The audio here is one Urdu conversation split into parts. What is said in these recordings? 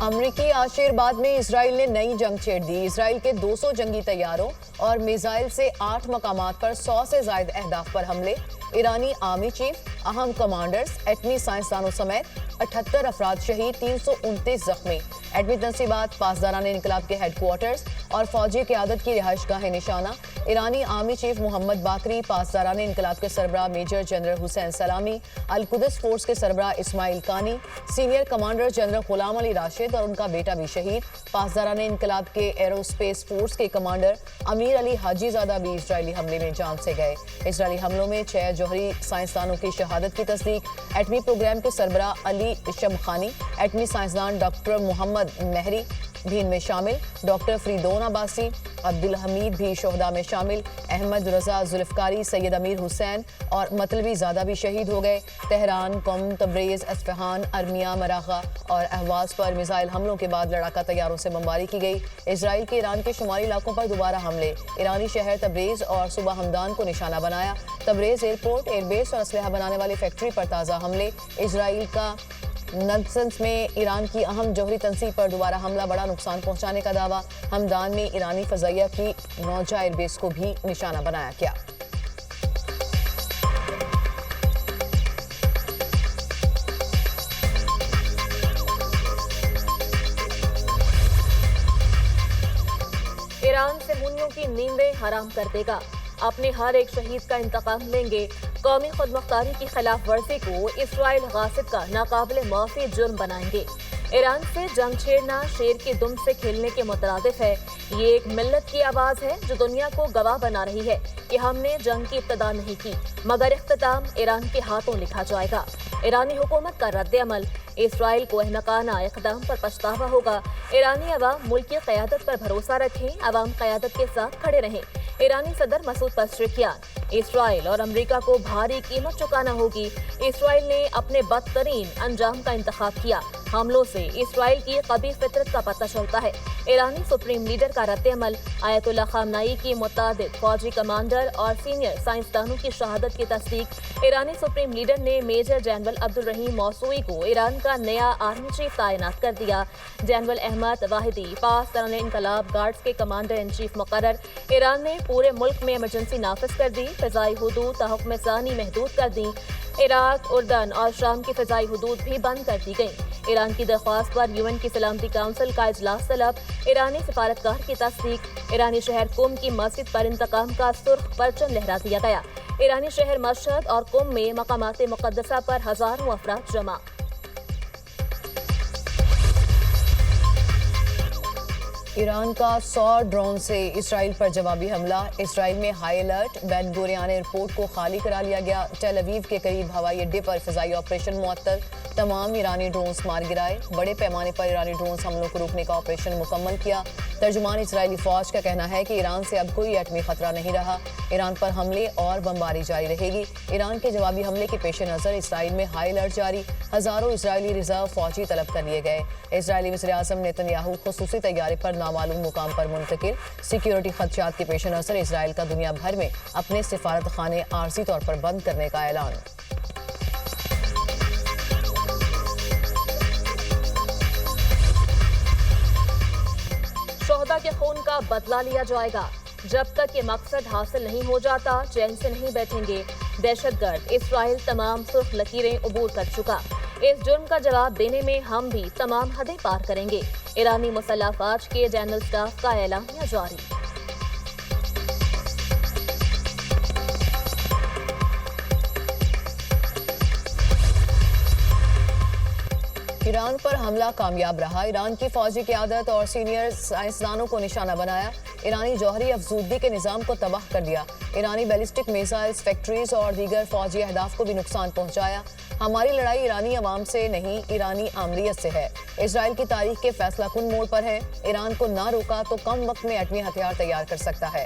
امریکی عاشرباد میں اسرائیل نے نئی جنگ چھیڑ دی۔ اسرائیل کے 200 جنگی طیاروں اور میزائل سے 8 مقامات پر 100 سے زائد اہداف پر حملے۔ ایرانی آرمی چیف، اہم کمانڈرز، ایٹمی سائنسدانوں سمیت 78 افراد شہید، 329 زخمی۔ ایٹمی تنصیبات، پاسداران انقلاب کے ہیڈ کوارٹرز اور فوجی قیادت کی رہائش گاہیں نشانہ۔ ایرانی آرمی چیف محمد باقری، پاسداران انقلاب کے سربراہ میجر جنرل حسین سلامی، القدس فورس کے سربراہ اسماعیل کانی، سینئر کمانڈر جنرل غلام علی راشد اور ان کا بیٹا بھی شہید۔ پاسداران انقلاب کے ایرو اسپیس فورس کے کمانڈر امیر علی حاجی زادہ بھی اسرائیلی حملے میں جان سے گئے۔ اسرائیلی حملوں میں 6 جوہری سائنسدانوں کی شہادت کی تصدیق۔ ایٹمی پروگرام کے سربراہ علی شمخانی، ایٹمی سائنسدان ڈاکٹر محمد مہری بھی ان میں شامل۔ ڈاکٹر فریدون عباسی، عبدالحمید بھی شہداء میں شامل۔ احمد رضا ذوالفقاری، سید امیر حسین اور مطلبی زادہ بھی شہید ہو گئے۔ تہران، قم، تبریز، اصفہان، ارمیا، مراغہ اور اہواز پر میزائل حملوں کے بعد لڑاکا طیاروں سے بمباری کی گئی۔ اسرائیل کے ایران کے شمالی علاقوں پر دوبارہ حملے۔ ایرانی شہر تبریز اور صوبہ ہمدان کو نشانہ بنایا۔ تبریز ایئرپورٹ، ایئر بیس اور اسلحہ بنانے والی فیکٹری پر تازہ حملے۔ اسرائیل کا نطنز میں ایران کی اہم جوہری تنصیب پر دوبارہ حملہ، بڑا نقصان پہنچانے کا دعویٰ۔ ہمدان میں ایرانی فضائیہ کی نوجہ ایئر بیس کو بھی نشانہ بنایا گیا۔ ایران صہیونیوں کی نیندیں حرام کر دے گا، اپنے ہر ایک شہید کا انتقام لیں گے۔ قومی خود مختاری کی خلاف ورزی کو اسرائیل غاصب کا ناقابل معافی جرم بنائیں گے۔ ایران سے جنگ چھیڑنا شیر کے دم سے کھیلنے کے مترادف ہے۔ یہ ایک ملت کی آواز ہے جو دنیا کو گواہ بنا رہی ہے کہ ہم نے جنگ کی ابتدا نہیں کی، مگر اختتام ایران کے ہاتھوں لکھا جائے گا۔ ایرانی حکومت کا رد عمل، اسرائیل کو احمقانہ اقدام پر پچھتاوا ہوگا۔ ایرانی عوام ملک کی قیادت پر بھروسہ رکھیں، عوام قیادت کے ساتھ کھڑے رہیں۔ ایرانی صدر مسعود پزشکیان، اسرائیل اور امریکہ کو بھاری قیمت چکانا ہوگی۔ اسرائیل نے اپنے بدترین انجام کا انتخاب کیا۔ حملوں سے اسرائیل کی قبیح فطرت کا پتہ چلتا ہے۔ ایرانی سپریم لیڈر کا رد عمل، آیت اللہ خامنائی کی متعدد فوجی کمانڈر اور سینئر سائنسدانوں کی شہادت کی تصدیق۔ ایرانی سپریم لیڈر نے میجر جنرل عبدالرحیم موسوی کو ایران کا نیا آرمی چیف تعینات کر دیا۔ جنرل احمد واحدی پاسداران انقلاب گارڈز کے کمانڈر ان چیف مقرر۔ ایران نے پورے ملک میں ایمرجنسی نافذ کر دی، فضائی حدود تا حکم ثانی محدود کر دیں۔ عراق، اردن اور شام کی فضائی حدود بھی بند کر دی گئیں۔ ایران کی درخواست پر UN کی سلامتی کونسل کا اجلاس طلب، ایرانی سفارتکار کی تصدیق۔ ایرانی شہر قم کی مسجد پر انتقام کا سرخ پرچم لہرا دیا گیا۔ ایرانی شہر مشہد اور قم میں مقامات مقدسہ پر ہزاروں افراد جمع۔ ایران کا 100 ڈرون سے اسرائیل پر جوابی حملہ۔ اسرائیل میں ہائی الرٹ، بین گوریان ایئرپورٹ کو خالی کرا لیا گیا۔ ٹیل اویو کے قریب ہوائی اڈے پر فضائی آپریشن معطل، تمام ایرانی ڈرونز مار گرائے۔ بڑے پیمانے پر ایرانی ڈرونز حملوں کو روکنے کا آپریشن مکمل کیا۔ ترجمان اسرائیلی فوج کا کہنا ہے کہ ایران سے اب کوئی ایٹمی خطرہ نہیں رہا۔ ایران پر حملے اور بمباری جاری رہے گی۔ ایران کے جوابی حملے کے پیش نظر اسرائیل میں ہائی الرٹ جاری، ہزاروں اسرائیلی ریزرو فوجی طلب کر لیے گئے۔ اسرائیلی وزیراعظم نیتن خصوصی طیارے پر نامعلوم مقام پر منتقل۔ سیکیورٹی خدشات کے پیش نظر اسرائیل کا دنیا بھر میں اپنے سفارت خانے عارضی طور پر بند کرنے کا اعلان۔ شہداء کے خون کا بدلہ لیا جائے گا، جب تک یہ مقصد حاصل نہیں ہو جاتا چین سے نہیں بیٹھیں گے۔ دہشت گرد اسرائیل تمام سرخ لکیریں عبور کر چکا، اس جرم کا جواب دینے میں ہم بھی تمام حدیں پار کریں گے۔ ایرانی مسلح افواج کے جنرل اسٹاف کا اعلامیہ جاری۔ ایران پر حملہ کامیاب رہا، ایران کی فوجی قیادت اور سینئر سائنسدانوں کو نشانہ بنایا۔ ایرانی جوہری افزودگی کے نظام کو تباہ کر دیا۔ ایرانی بیلسٹک میزائلز، فیکٹریز اور دیگر فوجی اہداف کو بھی نقصان پہنچایا۔ ہماری لڑائی ایرانی عوام سے نہیں، ایرانی آمریت سے ہے۔ اسرائیل کی تاریخ کے فیصلہ کن موڑ پر ہے۔ ایران کو نہ روکا تو کم وقت میں ایٹمی ہتھیار تیار کر سکتا ہے۔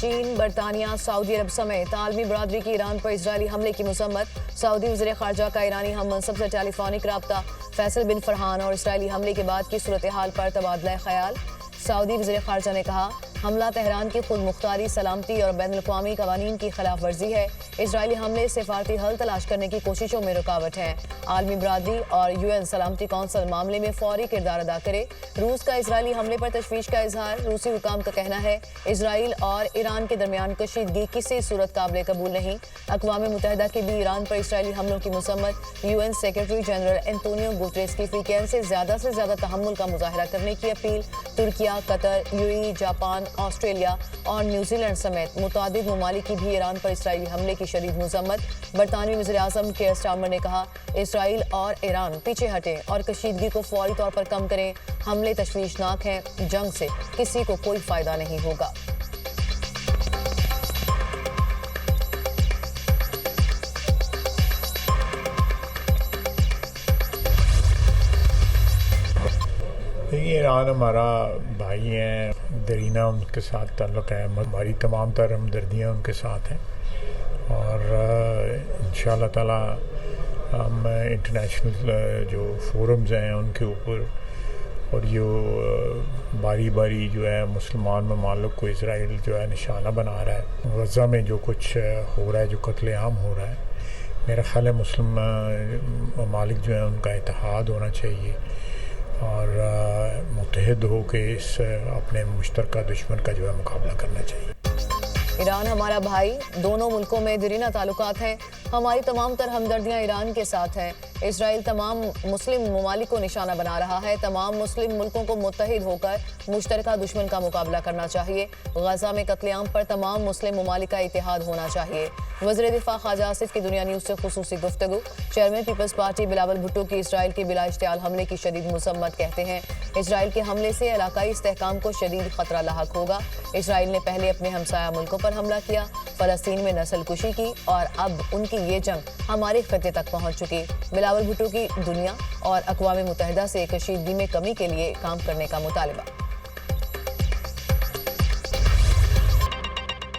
چین، برطانیہ، سعودی عرب سمیت عالمی برادری کی ایران پر اسرائیلی حملے کی مذمت۔ سعودی وزیر خارجہ کا ایرانی ہم منصب سے ٹیلی فونک رابطہ۔ فیصل بن فرحان اور اسرائیلی حملے کے بعد کی صورتحال پر تبادلہ خیال۔ سعودی وزیر خارجہ نے کہا، حملہ تہران کی خود مختاری، سلامتی اور بین الاقوامی قوانین کی خلاف ورزی ہے۔ اسرائیلی حملے سفارتی حل تلاش کرنے کی کوششوں میں رکاوٹ ہیں۔ عالمی برادری اور UN سلامتی کونسل معاملے میں فوری کردار ادا کرے۔ روس کا اسرائیلی حملے پر تشویش کا اظہار۔ روسی حکام کا کہنا ہے، اسرائیل اور ایران کے درمیان کشیدگی کسی صورت قابل قبول نہیں۔ اقوام متحدہ کی بھی ایران پر اسرائیلی حملوں کی مذمت۔ UN secretary general Antonio Guterres کی فریقین سے زیادہ تحمل کا مظاہرہ کرنے کی اپیل۔ ترکیہ، قطر، UAE، جاپان، آسٹریلیا اور نیوزی لینڈ سمیت متعدد ممالک کی بھی ایران پر اسرائیلی حملے کی شدید مذمت۔ برطانوی وزیر اعظم کیئر سٹارمر نے کہا، اسرائیل اور ایران پیچھے ہٹیں اور کشیدگی کو فوری طور پر کم کریں۔ حملے تشویشناک ہیں، جنگ سے کسی کو کوئی فائدہ نہیں ہوگا۔ دیکھیے، ایران ہمارا بھائی ہیں، دیرینہ ان کے ساتھ تعلق ہے، ہماری تمام تر ہمدردیاں ان کے ساتھ ہیں، اور انشاءاللہ تعالیٰ ہم انٹرنیشنل جو فورمز ہیں ان کے اوپر، اور جو باری باری جو ہے مسلمان ممالک کو اسرائیل جو ہے نشانہ بنا رہا ہے، غزہ میں جو کچھ ہو رہا ہے، جو قتل عام ہو رہا ہے، میرا خیال ہے مسلم ممالک جو ہیں ان کا اتحاد ہونا چاہیے اور متحد ہو کے اس اپنے مشترکہ دشمن کا جو ہے مقابلہ کرنا چاہیے۔ ایران ہمارا بھائی، دونوں ملکوں میں دیرینہ تعلقات ہیں، ہماری تمام تر ہمدردیاں ایران کے ساتھ ہیں۔ اسرائیل تمام مسلم ممالک کو نشانہ بنا رہا ہے، تمام مسلم ملکوں کو متحد ہو کر مشترکہ دشمن کا مقابلہ کرنا چاہیے۔ غزہ میں قتل عام پر تمام مسلم ممالک کا اتحاد ہونا چاہیے۔ وزیر دفاع خواجہ آصف کی دنیا نیوز سے خصوصی گفتگو۔ Chairman Peoples Party Bilawal Bhutto کی اسرائیل کے بلا اشتعال حملے کی شدید مذمت، کہتے ہیں، اسرائیل کے حملے سے علاقائی استحکام کو شدید خطرہ لاحق ہوگا۔ اسرائیل نے پہلے اپنے ہمسایہ ملکوں پر حملہ کیا، فلسطین میں نسل کشی کی، اور اب ان کی یہ جنگ ہمارے خطے تک پہنچ چکی۔ بلاول بھٹو کی دنیا اور اقوام متحدہ سے کشیدگی میں کمی کے لیے کام کرنے کا مطالبہ۔